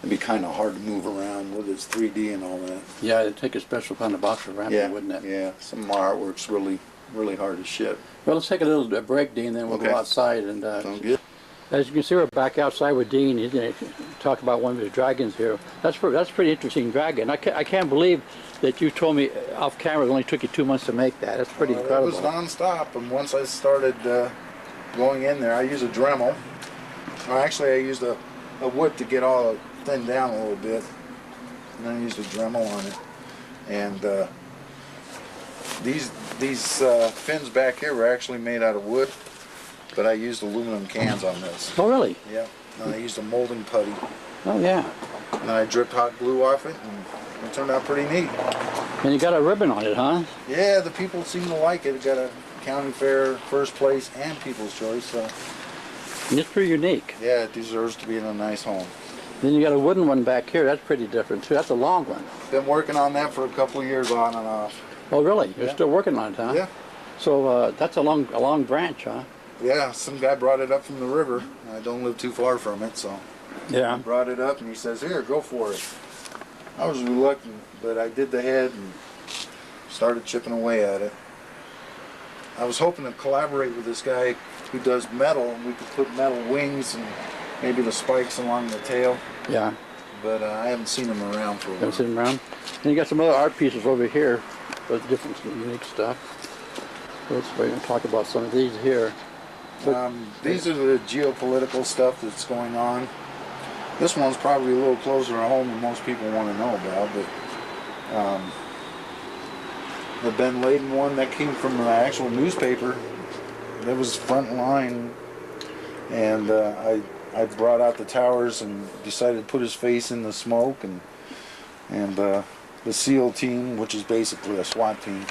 it'd be kind of hard to move around with its 3D and all that. Yeah, it'd take a special kind of box around it, wouldn't it? Yeah, some of my artwork's really hard to ship. Well, let's take a little break, Dean, then we'll go outside. And sounds good. As you can see, we're back outside with Dean. He's going to talk about one of his dragons here. That's pretty interesting dragon. I can't believe that you told me off camera it only took you 2 months to make that. That's pretty incredible. It was non-stop, and once I started going in there, I used a Dremel. Or actually, I used a wood to get all thinned down a little bit, and then I used a Dremel on it. And these fins back here were actually made out of wood, but I used aluminum cans on this. Oh, really? Yeah. And I used a molding putty. Oh, yeah. And then I dripped hot glue off it, and it turned out pretty neat. And you got a ribbon on it, huh? Yeah, the people seem to like it. It got a county fair first place and People's Choice, so. And it's pretty unique. Yeah, it deserves to be in a nice home. Then you got a wooden one back here. That's pretty different too. That's a long one. Been working on that for a couple of years on and off. Oh, really? You're still working on it, huh? Yeah. So that's a long branch, huh? Yeah, some guy brought it up from the river. I don't live too far from it, so. Yeah. He brought it up and he says, "Here, go for it." I was reluctant, but I did the head and started chipping away at it. I was hoping to collaborate with this guy who does metal, and we could put metal wings and maybe the spikes along the tail. Yeah. But I haven't seen him around for a while. Haven't seen him around? And you got some other art pieces over here with different unique stuff. So we're going to talk about some of these here. These are the geopolitical stuff that's going on. This one's probably a little closer to home than most people want to know about, but the Ben Laden one, that came from an actual newspaper. That was front line, and I brought out the towers and decided to put his face in the smoke, and the SEAL team, which is basically a SWAT team.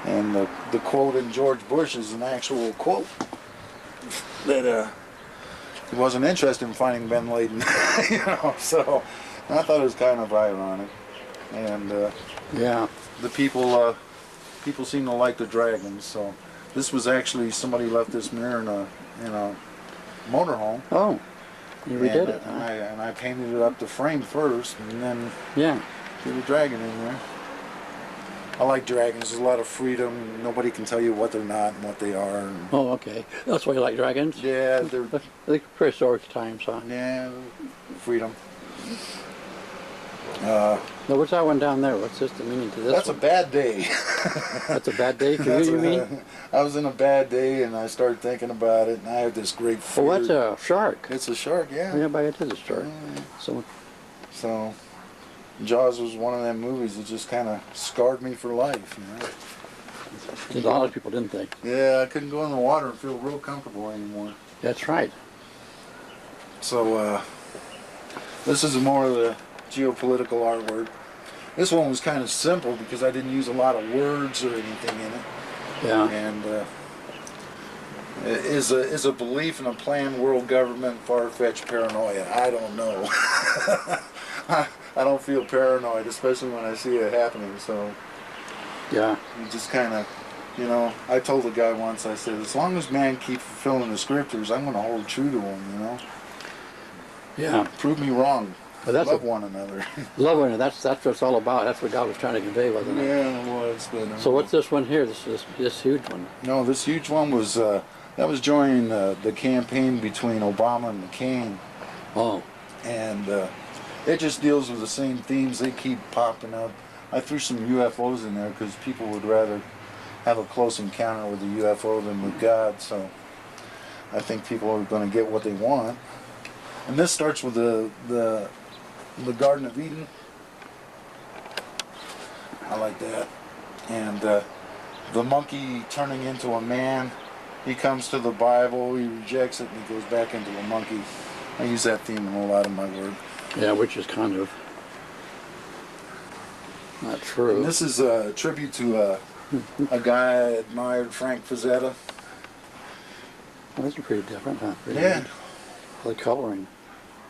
And the quote in George Bush is an actual quote that he wasn't interested in finding Ben Laden, you know. So I thought it was kind of ironic, and yeah, the people seem to like the dragons. So this was actually somebody left this mirror in a motorhome. Oh, you redid it, huh? And I painted it up to frame first, and then put the dragon in there. I like dragons. There's a lot of freedom. Nobody can tell you what they're not and what they are. Oh, okay. That's why you like dragons? Yeah, they're prehistoric times, huh? Yeah, freedom. Now, what's that one down there? What's the meaning to this? That's a bad day. That's a bad day for you mean? I was in a bad day, and I started thinking about it, and I had this great fear. Oh, that's a shark. It's a shark, yeah. Yeah, but it is a shark. So, Jaws was one of them movies that just kind of scarred me for life, you know. A lot of people didn't think. Yeah, I couldn't go in the water and feel real comfortable anymore. That's right. So, this is more of the geopolitical artwork. This one was kind of simple because I didn't use a lot of words or anything in it. Yeah. And is a belief in a planned world government far-fetched paranoia? I don't know. I don't feel paranoid, especially when I see it happening. So yeah, you just kind of, you know. I told the guy once, I said, as long as man keeps fulfilling the scriptures, I'm going to hold true to him. You know. Yeah. Prove me wrong. But that's love one another. Love one another. That's what it's all about. That's what God was trying to convey, wasn't it? Yeah, it was. But, so what's this one here? This huge one? No, this huge one was that was during the campaign between Obama and McCain. Oh. And it just deals with the same themes. They keep popping up. I threw some UFOs in there because people would rather have a close encounter with the UFO than with God. So I think people are going to get what they want. And this starts with the Garden of Eden. I like that. And the monkey turning into a man. He comes to the Bible, he rejects it, and he goes back into a monkey. I use that theme in a lot of my work. Yeah, which is kind of not true. And this is a tribute to a guy I admired, Frank Frazetta. Well, this is pretty different, huh? Pretty Yeah. neat. The coloring.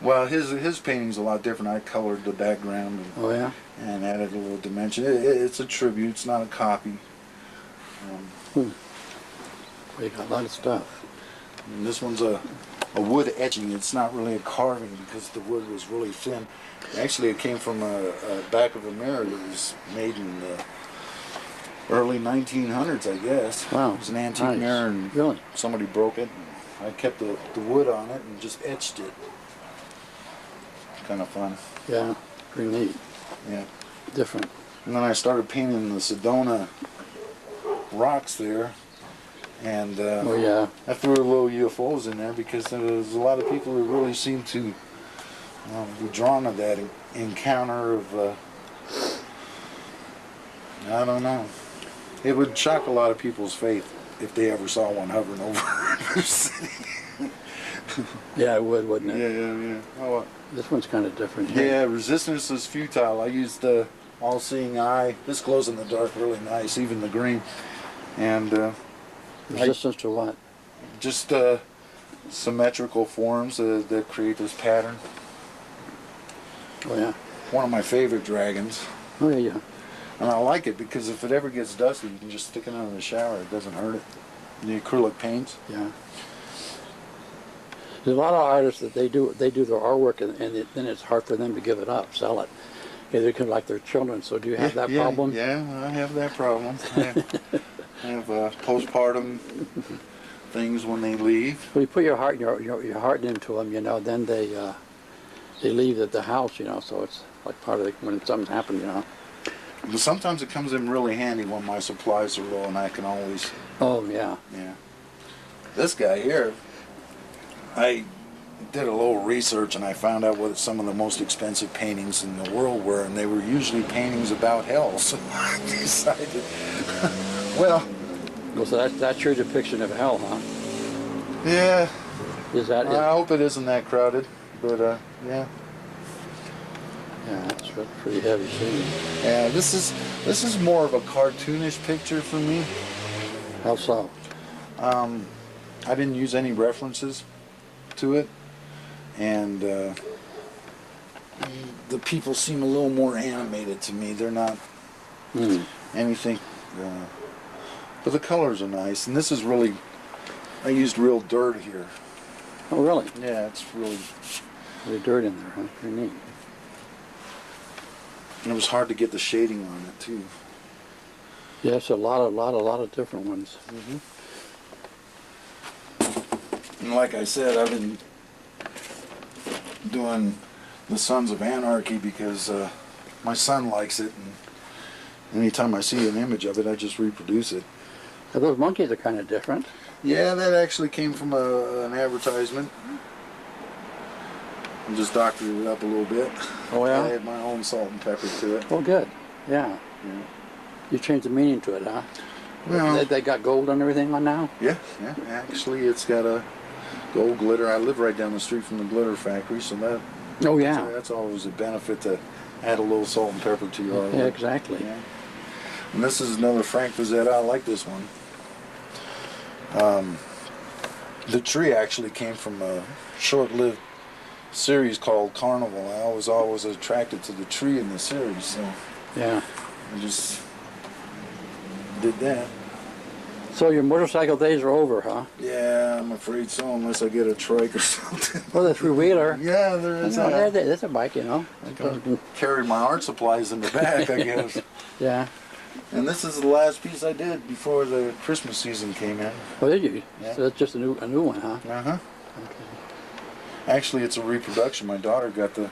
Well, his painting's a lot different. I colored the background and added a little dimension. It's a tribute. It's not a copy. Well, you got a lot of stuff. And this one's a a wood etching. It's not really a carving because the wood was really thin. Actually, it came from a back of a mirror that was made in the early 1900s, I guess. Wow. It was an antique Nice. mirror, and Really? somebody broke it. And I kept the wood on it and just etched it. Kind of fun. Yeah, pretty neat. Yeah. Different. And then I started painting the Sedona rocks there, and Oh yeah. I threw a little UFOs in there because there was a lot of people who really seemed to be drawn to that encounter of, I don't know. It would shock a lot of people's faith if they ever saw one hovering over their city. Yeah, it would, wouldn't it? Yeah. Oh, This one's kind of different. yeah, resistance is futile. I used the all-seeing eye. This glows in the dark really nice, even the green. And Resistance to what? just symmetrical forms that create this pattern. Oh yeah. One of my favorite dragons. Oh yeah. And I like it because if it ever gets dusty, you can just stick it under the shower. It doesn't hurt it. The acrylic paints. Yeah. There's a lot of artists that they do their artwork then it's hard for them to give it up, sell it. They can like their children. So do you have that problem? Yeah, I have that problem. I have postpartum things when they leave. When you put your heart your heart into them, then they leave at the house, So it's like part of when something's happened, But sometimes it comes in really handy when my supplies are low and I can always... Oh yeah. Yeah. This guy here, I did a little research and I found out what some of the most expensive paintings in the world were, and they were usually paintings about hell. So I decided, well, So that's your depiction of hell, huh? yeah, Is that it? I hope it isn't that crowded, but yeah. Yeah, that's pretty heavy scene. Yeah, this is more of a cartoonish picture for me. How so? I didn't use any references to it, and the people seem a little more animated to me. They're not anything, but the colors are nice, and this is really, I used real dirt here. Oh really? Yeah, it's really, There's dirt in there, huh? Pretty neat. and it was hard to get the shading on it too. Yes, a lot of different ones. And like I said, I've been doing the Sons of Anarchy because my son likes it, and anytime I see an image of it, I just reproduce it. Now, those monkeys are kind of different. Yeah, that actually came from an advertisement. I just doctored it up a little bit. Oh yeah? I had my own salt and pepper to it. Oh good. Yeah. Yeah. You changed the meaning to it, huh? Well, They got gold and everything on now? yeah. Actually, it's got a gold glitter. I live right down the street from the glitter factory, so Oh yeah. that's always a benefit to add a little salt and pepper to your artwork. Yeah, exactly. Yeah. And this is another Frank Frazetta. I like this one. The tree actually came from a short-lived series called Carnival. I was always attracted to the tree in the series, so Yeah. I just did that. So your motorcycle days are over, huh? Yeah, I'm afraid so, unless I get a trike or something. Well, the three-wheeler. Yeah, there is. That's a bike, I can carry my art supplies in the back, I guess. Yeah. And this is the last piece I did before the Christmas season came in. Oh, did you? Yeah. So that's just a new one, huh? Uh-huh. Okay. Actually, it's a reproduction. My daughter got the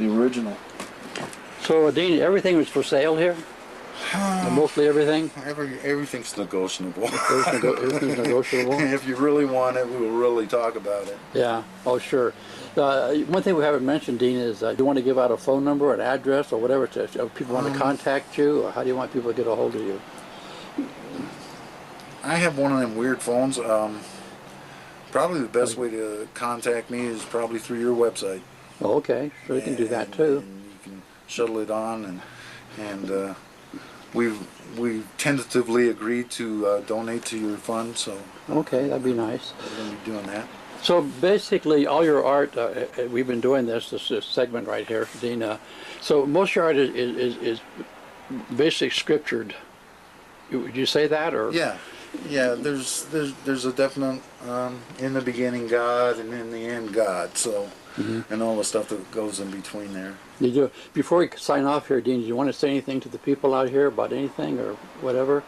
original. So, Dean, everything was for sale here? Mostly everything? Everything's negotiable. Everything's negotiable? If you really want it, we'll really talk about it. Yeah. Oh, sure. One thing we haven't mentioned, Dean, is do you want to give out a phone number, an address, or whatever, if people want to contact you, or how do you want people to get a hold of you? I have one of them weird phones. Probably the best way to contact me is probably through your website. Oh, okay. Sure, you can do that, too. And you can shuttle it on, and we've tentatively agreed to donate to your fund, so Okay, that'd be nice. we're going to be doing that. So basically, all your art, we've been doing this segment right here, Dean. So most of your art is basically scriptured. Would you say that, or? Yeah. Yeah, there's a definite in the beginning God and in the end God. So, and all the stuff that goes in between there. Did you, before we sign off here, Dean, did you want to say anything to the people out here about anything or whatever?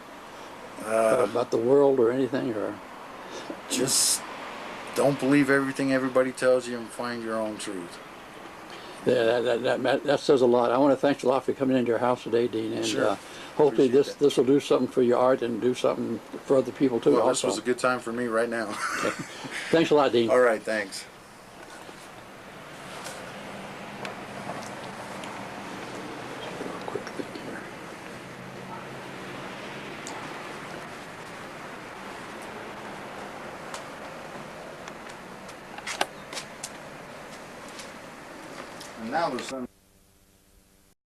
About the world or anything? Or Just don't believe everything everybody tells you and find your own truth. yeah, that says a lot. I want to thank you a lot for coming into your house today, Dean, and Sure. hopefully Appreciate this will do something for your art and do something for other people too. Well, this also. was a good time for me right now. Thanks a lot, Dean. All right, thanks. Quick thing here. And now there's some.